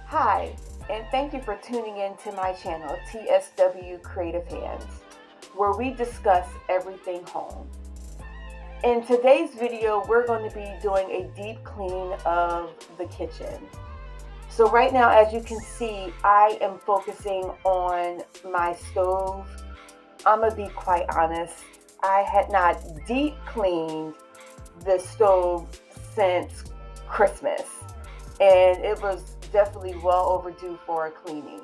Hi, and thank you for tuning in to my channel, TSW Creative Hands, where we discuss everything home. In today's video, we're going to be doing a deep clean of the kitchen. So right now, as you can see, I am focusing on my stove. I'm going to be quite honest, I had not deep cleaned the stove since Christmas, and it was definitely well overdue for a cleaning.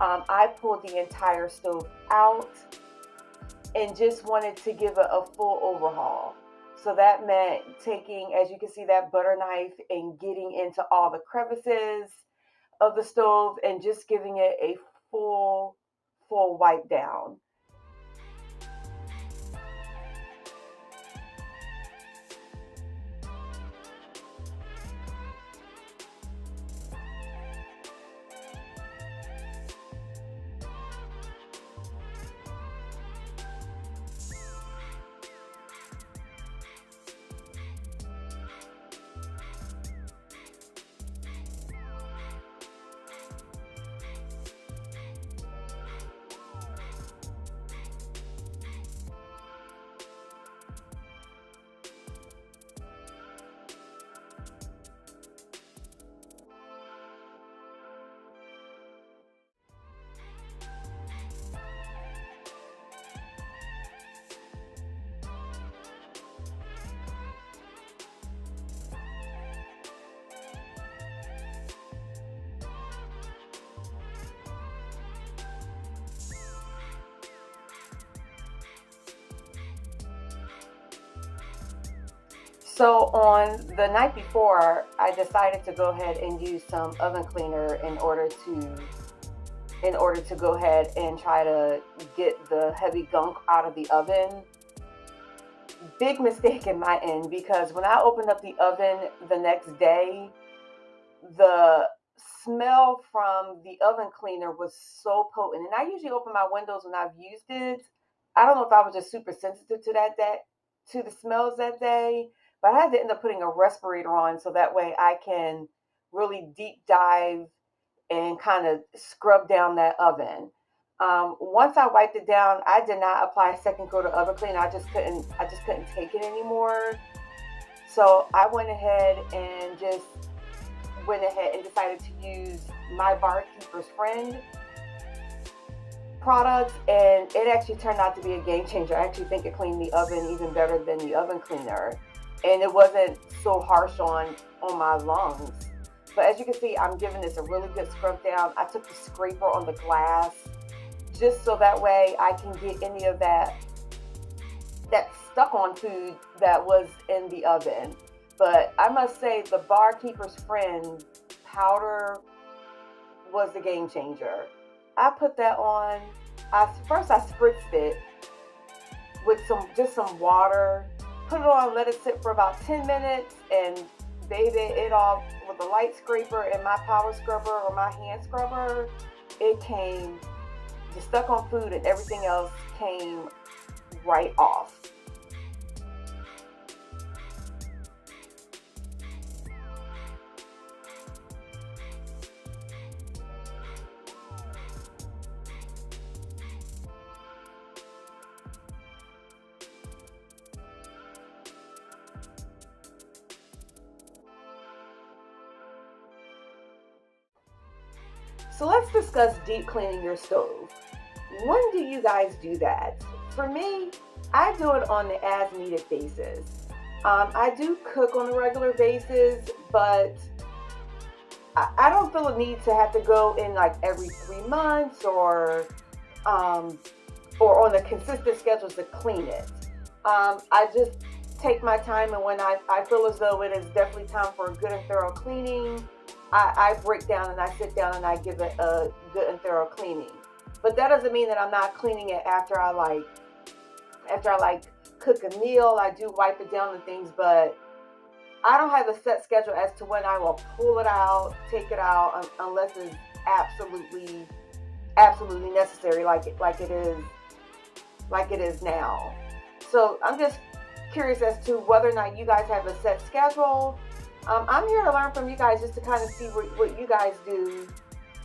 I pulled the entire stove out and just wanted to give it a full overhaul. So that meant taking, as you can see, that butter knife and getting into all the crevices of the stove and just giving it a full wipe down. So on the night before, I decided to go ahead and use some oven cleaner in order to go ahead and try to get the heavy gunk out of the oven. Big mistake in my end, because when I opened up the oven the next day, the smell from the oven cleaner was so potent. And I usually open my windows when I've used it. I don't know if I was just super sensitive to to the smells that day, but I had to end up putting a respirator on so that way I can really deep dive and kind of scrub down that oven. Once I wiped it down, I did not apply a second coat of oven cleaner. I just couldn't take it anymore. So I went ahead and decided to use my Barkeeper's Friend product, and it actually turned out to be a game changer. I actually think it cleaned the oven even better than the oven cleaner, and it wasn't so harsh on my lungs. But as you can see, I'm giving this a really good scrub down. I took the scraper on the glass just so that way I can get any of that stuck on food that was in the oven. But I must say, the Barkeeper's Friend powder was the game changer. I put that on. First I spritzed it with some water, put it on, let it sit for about 10 minutes, and bathe it off with a light scraper and my power scrubber or my hand scrubber. It came, the stuck on food and everything else came right off. So let's discuss deep cleaning your stove. When do you guys do that? For me, I do it on the as needed basis. I do cook on a regular basis, but I don't feel a need to have to go in like every 3 months or on a consistent schedule to clean it. I just take my time, and when I feel as though it is definitely time for a good and thorough cleaning, I break down and I sit down and I give it a good and thorough cleaning. But that doesn't mean that I'm not cleaning it after I cook a meal. I do wipe it down and things, but I don't have a set schedule as to when I will pull it out, take it out, unless it's absolutely necessary, like it is now. So I'm just curious as to whether or not you guys have a set schedule, I'm here to learn from you guys, just to kind of see what you guys do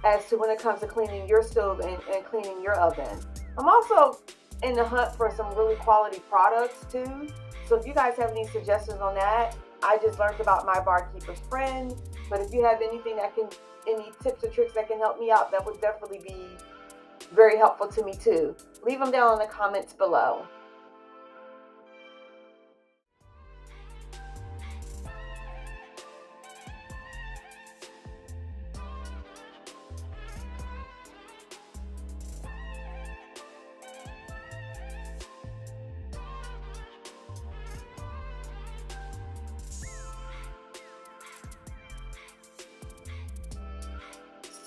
as to when it comes to cleaning your stove and cleaning your oven. I'm also in the hunt for some really quality products too. So if you guys have any suggestions on that, I just learned about my barkeeper's friend. But if you have anything any tips or tricks that can help me out, that would definitely be very helpful to me too. Leave them down in the comments below.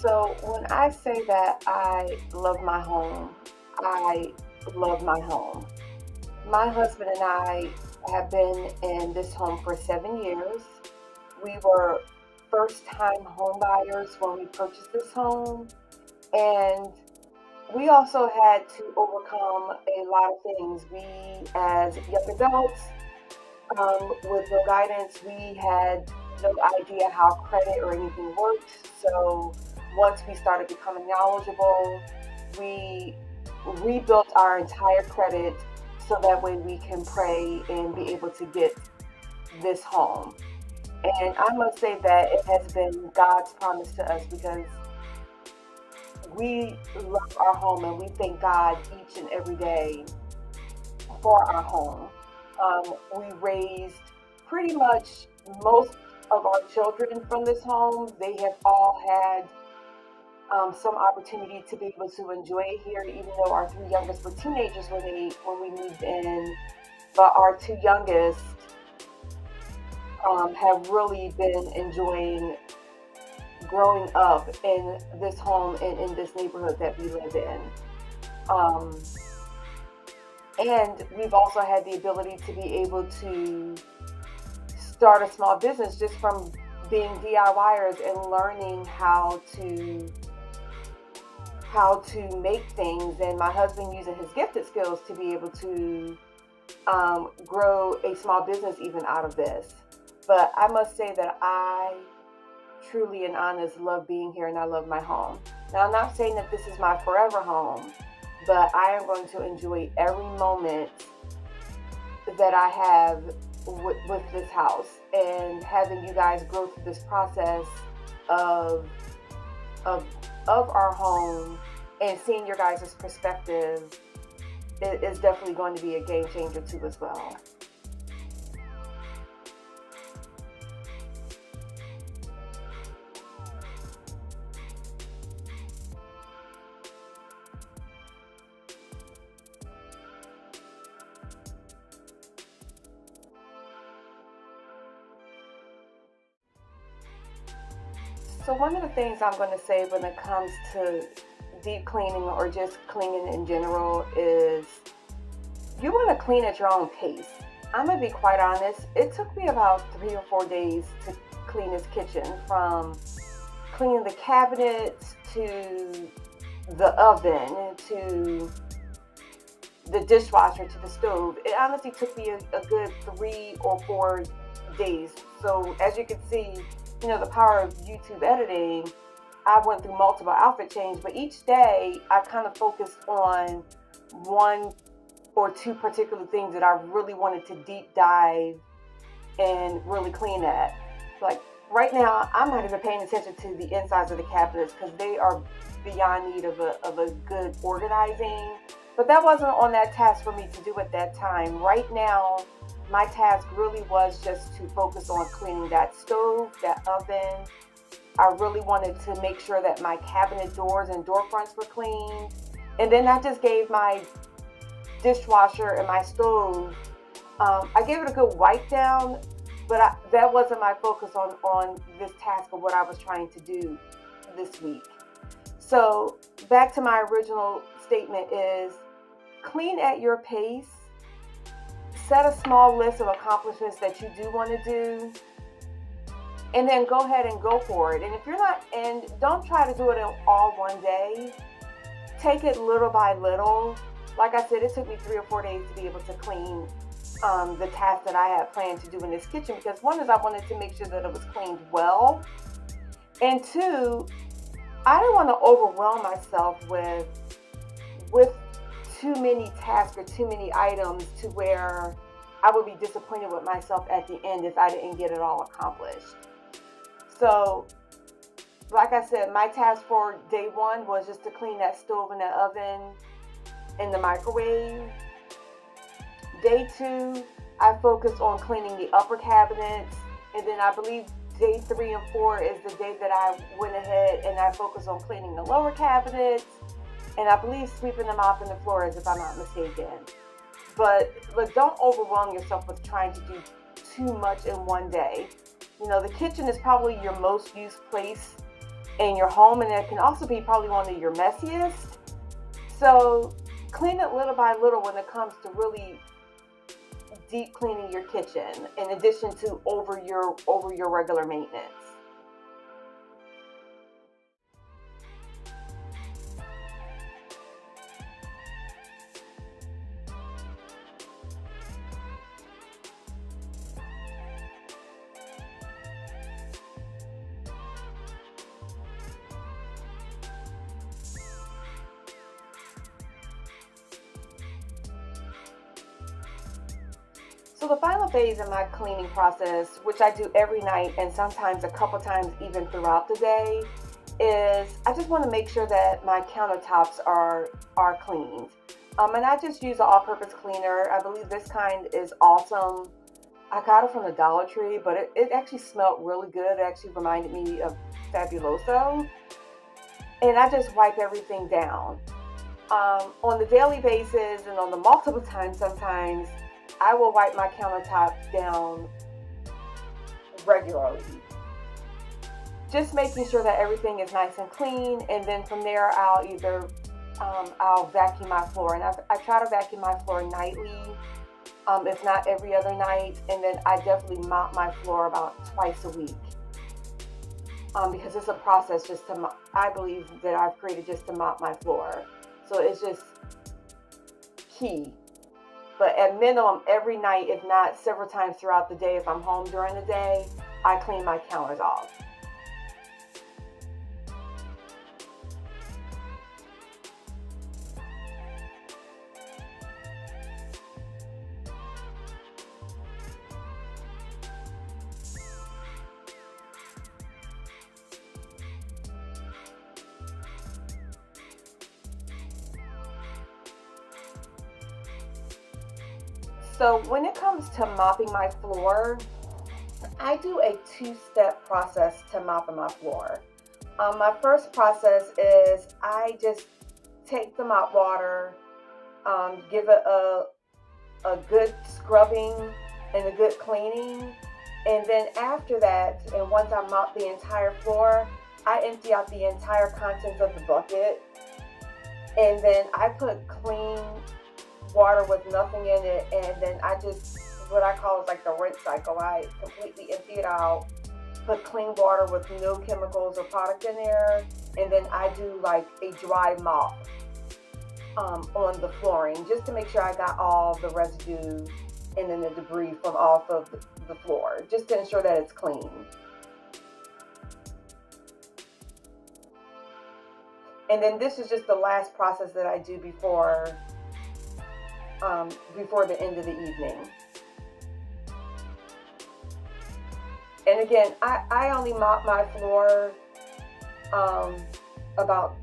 So when I say that I love my home, I love my home. My husband and I have been in this home for 7 years. We were first time home buyers when we purchased this home, and we also had to overcome a lot of things. We, as young adults, with no guidance, we had no idea how credit or anything worked. So once we started becoming knowledgeable, we rebuilt our entire credit so that way we can pray and be able to get this home. And I must say that it has been God's promise to us, because we love our home and we thank God each and every day for our home. We raised pretty much most of our children from this home. They have all had some opportunity to be able to enjoy it here, even though our three youngest were teenagers when we moved in. But our two youngest have really been enjoying growing up in this home and in this neighborhood that we live in. Um, and we've also had the ability to be able to start a small business just from being DIYers and learning how to make things, and my husband using his gifted skills to be able to grow a small business even out of this. But I must say that I truly and honest love being here and I love my home. Now, I'm not saying that this is my forever home, but I am going to enjoy every moment that I have with this house, and having you guys go through this process of of our home and seeing your guys' perspective is definitely going to be a game changer too as well. So one of the things I'm going to say when it comes to deep cleaning or just cleaning in general is you want to clean at your own pace. I'm going to be quite honest. It took me about 3 or 4 days to clean this kitchen, from cleaning the cabinets to the oven to the dishwasher to the stove. It honestly took me a good 3 or 4 days. So as you can see, the power of YouTube editing, I went through multiple outfit changes, but each day I kind of focused on one or two particular things that I really wanted to deep dive and really clean at. Like right now, I'm not even paying attention to the insides of the cabinets because they are beyond need of a good organizing. But that wasn't on that task for me to do at that time. Right now, my task really was just to focus on cleaning that stove, that oven. I really wanted to make sure that my cabinet doors and door fronts were cleaned. And then I just gave my dishwasher and my stove, I gave it a good wipe down, but that wasn't my focus on this task of what I was trying to do this week. So back to my original statement is clean at your pace. Set a small list of accomplishments that you do want to do, and then go ahead and go for it. And if you're not, and don't try to do it all one day. Take it little by little. Like I said, it took me 3 or 4 days to be able to clean the task that I had planned to do in this kitchen, because one is I wanted to make sure that it was cleaned well, and two, I didn't want to overwhelm myself with too many tasks or too many items to where I would be disappointed with myself at the end if I didn't get it all accomplished. So, like I said, my task for day one was just to clean that stove and that oven and the microwave. Day two, I focused on cleaning the upper cabinets, and then I believe day 3 and 4 is the day that I went ahead and I focused on cleaning the lower cabinets, and I believe sweeping them off in the floors, if I'm not mistaken. But don't overwhelm yourself with trying to do too much in one day. You know, the kitchen is probably your most used place in your home, and it can also be probably one of your messiest. So clean it little by little when it comes to really deep cleaning your kitchen, in addition to over your regular maintenance. So the final phase in my cleaning process, which I do every night and sometimes a couple times even throughout the day, is I just want to make sure that my countertops are cleaned. And I just use an all-purpose cleaner. I believe this kind is awesome. I got it from the Dollar Tree, but it actually smelled really good. It actually reminded me of Fabuloso. And I just wipe everything down. On the daily basis and on the multiple times sometimes, I will wipe my countertop down regularly. Just making sure that everything is nice and clean, and then from there I'll either I'll vacuum my floor, and I try to vacuum my floor nightly, if not every other night, and then I definitely mop my floor about twice a week, because it's a process just to I believe that I've created just to mop my floor, so it's just key. But at minimum, every night, if not several times throughout the day, if I'm home during the day, I clean my counters off. So when it comes to mopping my floor, I do a two-step process to mopping my floor. My first process is I just take the mop water, give it a good scrubbing and a good cleaning. And then after that, and once I mop the entire floor, I empty out the entire contents of the bucket. And then I put clean water with nothing in it, and then I just, what I call is like the rinse cycle. I completely empty it out, put clean water with no chemicals or product in there, and then I do like a dry mop on the flooring, just to make sure I got all the residue and then the debris from off of the floor, just to ensure that it's clean. And then this is just the last process that I do before the end of the evening. And again, I only mop my floor about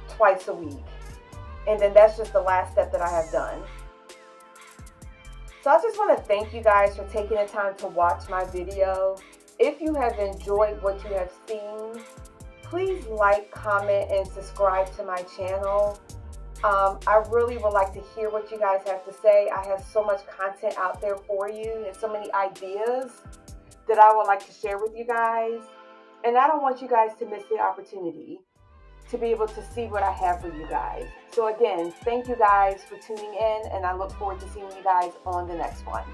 twice a week. And then that's just the last step that I have done. So I just want to thank you guys for taking the time to watch my video. If you have enjoyed what you have seen, please like, comment, and subscribe to my channel. I really would like to hear what you guys have to say. I have so much content out there for you and so many ideas that I would like to share with you guys. And I don't want you guys to miss the opportunity to be able to see what I have for you guys. So again, thank you guys for tuning in, and I look forward to seeing you guys on the next one.